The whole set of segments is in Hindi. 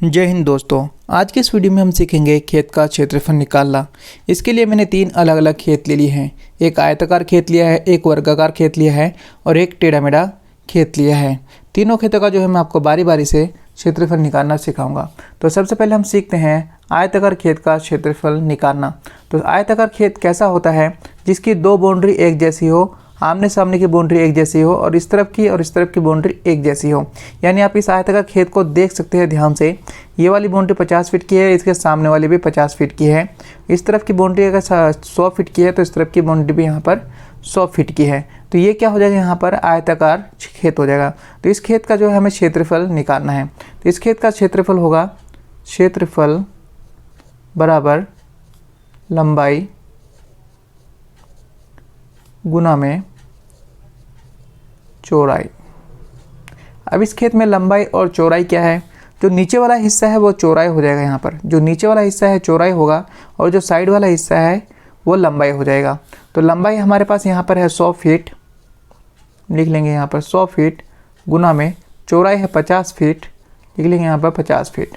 जय हिंद दोस्तों। आज के इस वीडियो में हम सीखेंगे खेत का क्षेत्रफल निकालना। इसके लिए मैंने 3 अलग अलग खेत ले लिए हैं। एक आयताकार खेत लिया है, एक वर्गाकार खेत लिया है और एक टेढ़ा मेढ़ा खेत लिया है। तीनों खेतों का जो है मैं आपको बारी बारी से क्षेत्रफल निकालना सिखाऊंगा। तो सबसे पहले हम सीखते हैं आयताकार खेत का क्षेत्रफल निकालना। तो आयताकार खेत कैसा होता है, जिसकी 2 बाउंड्री एक जैसी हो, आमने सामने की बाउंड्री एक जैसी हो और इस तरफ की बाउंड्री एक जैसी हो। यानी आप इस आयताकार खेत को देख सकते हैं ध्यान से। ये वाली बाउंड्री 50 फीट की है, इसके सामने वाली भी 50 फीट की है। इस तरफ की बाउंड्री अगर 100 फीट की है तो इस तरफ की बाउंड्री भी यहाँ पर 100 फीट की है। तो ये क्या हो जाएगा, यहाँ पर आयताकार खेत हो जाएगा। तो इस खेत का जो है हमें क्षेत्रफल निकालना है। तो इस खेत का क्षेत्रफल होगा क्षेत्रफल बराबर लंबाई गुना में चौड़ाई। अब इस खेत में लंबाई और चौड़ाई क्या है, जो नीचे वाला हिस्सा है वो चौड़ाई हो जाएगा। यहाँ पर जो नीचे वाला हिस्सा है चौड़ाई होगा और जो साइड वाला हिस्सा है वो लंबाई हो जाएगा। तो लंबाई हमारे पास यहाँ पर है 100 फीट, लिख लेंगे यहाँ पर 100 फीट गुना में चौड़ाई है 50 फीट, लिख लेंगे यहाँ पर 50 फीट।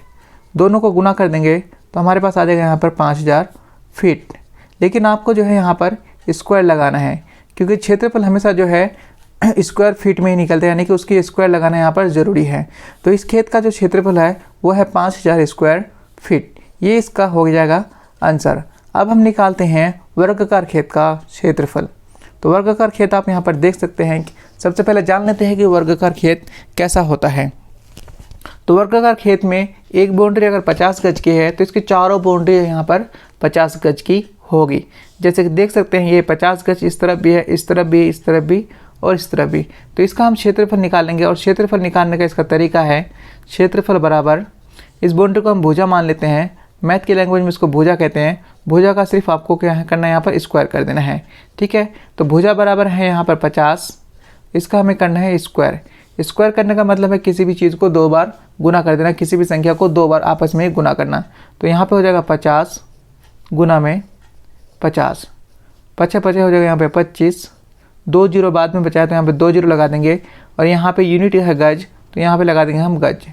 दोनों को गुना कर देंगे तो हमारे पास आ जाएगा यहाँ पर 5000 फीट। लेकिन आपको जो है यहाँ पर स्क्वायर लगाना है, क्योंकि क्षेत्रफल हमेशा जो है स्क्वायर फीट में ही निकलता है, यानी कि उसकी स्क्वायर लगाना यहाँ पर ज़रूरी है। तो इस खेत का जो क्षेत्रफल है वो है 5000 स्क्वायर फीट। ये इसका हो जाएगा आंसर। अब हम निकालते हैं वर्गाकार खेत का क्षेत्रफल। तो वर्गाकार खेत आप यहाँ पर देख सकते हैं। सबसे पहले जान लेते हैं कि वर्गाकार खेत कैसा होता है। तो वर्गाकार खेत में एक बाउंड्री अगर 50 गज की है तो इसकी चारों बाउंड्री यहाँ पर 50 गज की होगी। जैसे कि देख सकते हैं ये 50 गज इस तरफ भी है, इस तरफ भी, इस तरफ भी और इस तरफ भी। तो इसका हम क्षेत्रफल निकालेंगे और क्षेत्रफल निकालने का इसका तरीका है क्षेत्रफल बराबर, इस बाउंड्री को हम भुजा मान लेते हैं। मैथ की लैंग्वेज में इसको भुजा कहते हैं। भुजा का सिर्फ आपको क्या करना है, यहाँ पर स्क्वायर कर देना है। ठीक है, तो भुजा बराबर है यहाँ पर 50, इसका हमें करना है स्क्वायर। स्क्वायर करने का मतलब है किसी भी चीज़ को 2 बार गुना कर देना, किसी भी संख्या को 2 बार आपस में गुना करना। तो यहाँ पे हो जाएगा 50 गुना में 50, 50 हो जाएगा यहाँ पे 25, 2 जीरो बाद में बचाया तो यहाँ पे 2 जीरो लगा देंगे और यहाँ पे यूनिट है गज, तो यहाँ पे लगा देंगे हम गज।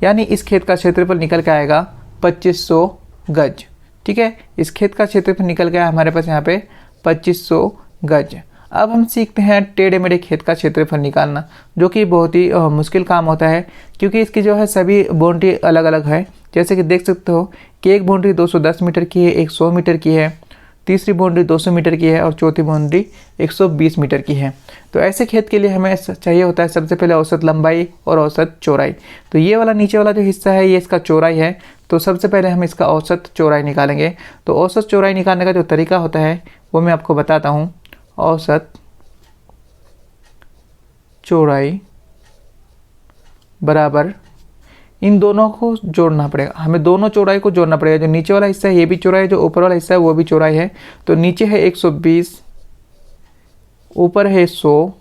यानी इस खेत का क्षेत्रफल निकल के आएगा 2500 गज। ठीक है, इस खेत का क्षेत्रफल निकल गया हमारे पास यहाँ पे 2500 गज। अब हम सीखते हैं टेढ़े मेढ़े खेत का क्षेत्रफल निकालना, जो कि बहुत ही मुश्किल काम होता है, क्योंकि इसकी जो है सभी बाउंड्री अलग अलग है। जैसे कि देख सकते हो कि एक बाउंड्री 210 मीटर की है, एक 100 मीटर की है, तीसरी बाउंड्री 200 मीटर की है और चौथी बाउंड्री 120 मीटर की है। तो ऐसे खेत के लिए हमें चाहिए होता है सबसे पहले औसत लंबाई और औसत चौड़ाई। तो ये वाला नीचे वाला जो हिस्सा है ये इसका चौड़ाई है। तो सबसे पहले हम इसका औसत चौड़ाई निकालेंगे। तो औसत चौड़ाई निकालने का जो तरीका होता है वो मैं आपको बताता हूँ। औसत चौड़ाई बराबर, इन दोनों को जोड़ना पड़ेगा, हमें दोनों चौड़ाई को जोड़ना पड़ेगा। जो नीचे वाला हिस्सा है ये भी चौड़ाई है, जो ऊपर वाला हिस्सा है वो भी चौड़ाई है। तो नीचे है 120, ऊपर है 100,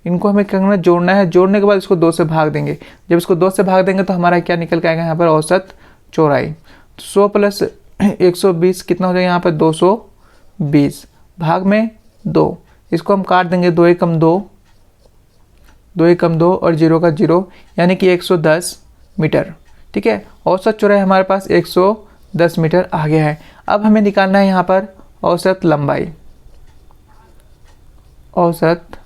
इनको हमें करना जोड़ना है। जोड़ने के बाद इसको 2 से भाग देंगे। जब इसको 2 से भाग देंगे तो हमारा क्या निकल के आएगा यहाँ पर औसत चौड़ाई। 100 प्लस 120 कितना हो जाएगा यहाँ पर 220, भाग में 2, इसको हम काट देंगे। 2 एकम 2, 2 एकम 2 और 0 का 0, यानी कि 110 मीटर। ठीक है, औसत चौड़ाई हमारे पास 110 मीटर आ गया है। अब हमें निकालना है यहाँ पर औसत लंबाई। औसत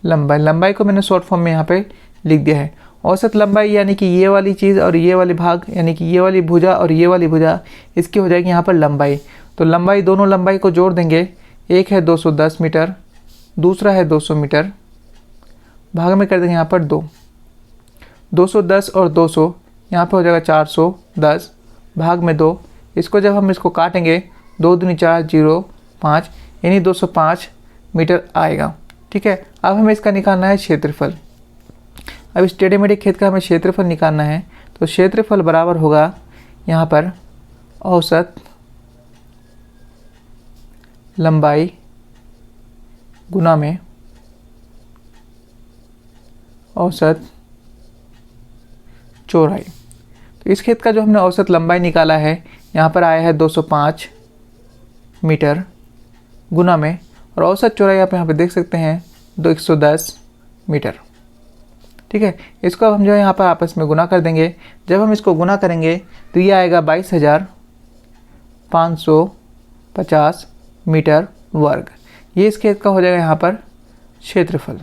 लंबाई, लंबाई को मैंने शॉर्ट फॉर्म में यहाँ पे लिख दिया है। औसत लंबाई यानी कि ये वाली चीज़ और ये वाली भाग, यानी कि ये वाली भुजा और ये वाली भुजा, इसकी हो जाएगी यहाँ पर लंबाई। तो लंबाई, दोनों लंबाई को जोड़ देंगे। एक है 210 मीटर, दूसरा है 200 मीटर, भाग में कर देंगे यहाँ पर 2। 210 और 200 यहाँ पे हो जाएगा 410, भाग में 2। इसको जब हम इसको काटेंगे 2 दूनी 4, 0 5, यानी 205 मीटर आएगा। ठीक है, अब हमें इसका निकालना है क्षेत्रफल। अब इस टेढ़े मेढ़े खेत का हमें क्षेत्रफल निकालना है। तो क्षेत्रफल बराबर होगा यहाँ पर औसत लंबाई गुना में औसत चौड़ाई। तो इस खेत का जो हमने औसत लंबाई निकाला है यहाँ पर आया है 205 मीटर गुना में, और औसत चौड़ाई आप यहाँ पे देख सकते हैं 110 मीटर। ठीक है। इसको अब हम जो है यहाँ पर आपस में गुना कर देंगे। जब हम इसको गुना करेंगे तो ये आएगा 22,550 मीटर वर्ग। ये इस खेत का हो जाएगा यहाँ पर क्षेत्रफल।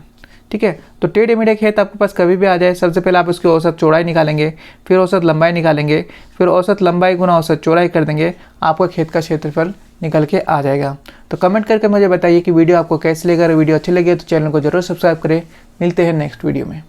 ठीक है, तो टेढ़े मेढ़े खेत आपके पास कभी भी आ जाए, सबसे पहले आप उसकी औसत चौड़ाई निकालेंगे, फिर औसत लंबाई निकालेंगे, फिर औसत लंबाई गुना औसत चौड़ाई कर देंगे, आपका खेत का क्षेत्रफल निकल के आ जाएगा। तो कमेंट करके मुझे बताइए कि वीडियो आपको कैसे लगा। अगर वीडियो अच्छी लगी तो चैनल को जरूर सब्सक्राइब करें। मिलते हैं नेक्स्ट वीडियो में।